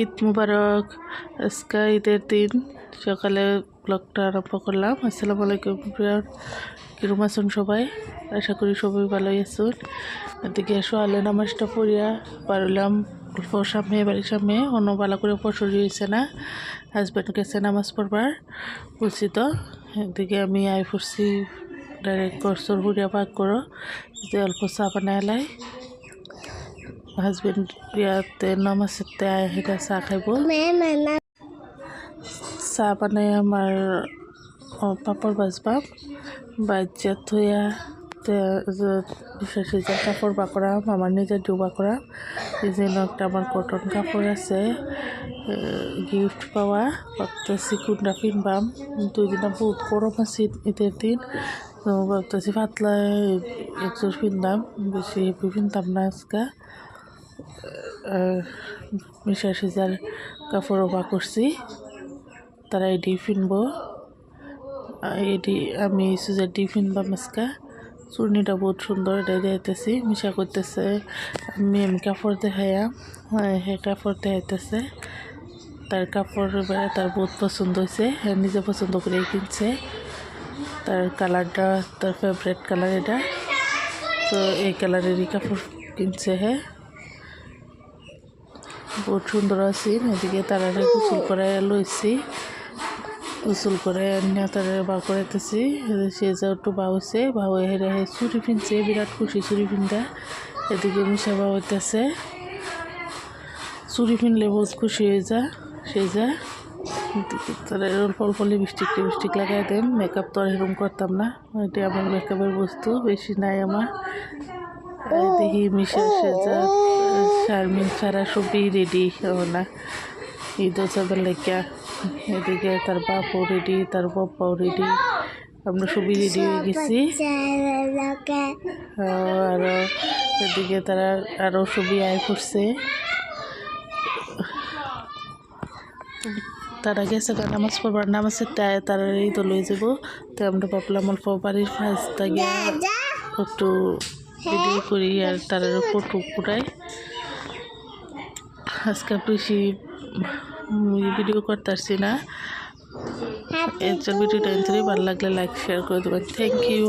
ঈদ মুবারক। আজকে ঈদের দিন সকালে ব্লগটা আরম্ভ করলাম। আসসালামু আলাইকুম প্রিয়ার, কিরম আছেন সবাই? আশা করি সবাই ভালোই আছেন। এদিকে সোয়ালে নামাজটা পড়িয়া পারলাম সামনে, বাড়ির সামনে অন্য ভালো করে পশুরি হয়েছে না, হাজব্যান্ড গেছে নামাজ পড়বার বুঝছি তো। এদিকে আমি আই পড়ছি ডাইরেক্ট গরসর হুড়িয়া পাক করো যে অল্প চা বানায় লাই। হাজবেন্ড ইয়াতে নামাজেতে আয় হেঁটে চা খাইব। চা বানাই আমার পাপড় বাজবাম বাজ্যা থইয়া বিশেষ কাপড় বাকরাম, আমার নিজের ডুবা করাম। এই জন্য একটা আমার কটন কাপড় আছে গিফট পাওয়া, ভাবতেছি কোনটা কিনবাম। 2 দিন বহুত গরম আছে ঈদের দিন, তো ভাবতেছি পাতলা একজোর কিনলাম, বেশি হেভি কিনতাম না আজকে। মিশা সিজার কাপড়ও বা করছি, তারা এডি কিনবো। এডি আমি সুজার ডি কিনবাম আজকে। চূর্ণিটা বহুত সুন্দর, এটাই দেখাইতেছি। মিশা করতেছে আমি কাপড় দেখাইয়া, হে কাপড় দেখাইতেছে। তার কাপড় তার বহুত পছন্দ হয়েছে, নিজে পছন্দ করে কিনছে। তার কালারটা তার ফেভারিট কালার এটা, তো এই কালারেরই কাপড় কিনছে। বহুত সুন্দর আছে। এদিকে তারা গোসল করে লইছি, গোসল করে তারা বা করাইতেছি। সে যা একটু বা হয়েছে, বা হয়ে হেরে চুরি ফিনছে, বিরাট খুশি চুরি ফিনটা। এদিকে মিশা বা হইতেছে, চুরি ফিনলে বহুত খুশি হয়ে যা সে যা। তারা অল্প অল্প লিপস্টিক লাগাই দেন। মেকআপ তো আর এরকম করতাম না, এটা আমার মেকআপের বস্তু বেশি নাই আমার। দেখি মিশা সেজা শারমিন ছাড়া সবই রেডি না ঈদ যাবার লেখা। এদিকে তার বাপও রেডি, তার বাপ্পাও রেডি, আমরা সবই রেডি হয়ে গেছি। আর এদিকে তারা আরও সবই আয় করছে। তারা গেছে নামাজ পড়বার, নামাজের তারা এই তো লয়ে যাব। তো আমরা ভাবলাম অল্প বাড়ির ফাঁসটা গিয়ে একটু ভিডিও করি আর তার ফটো ফুটাই। আজকে বেশি ভিডিও করতে পারছি না। এর ভিডিওটা ভালো লাগলে লাইক শেয়ার করে দেবেন। Thank you.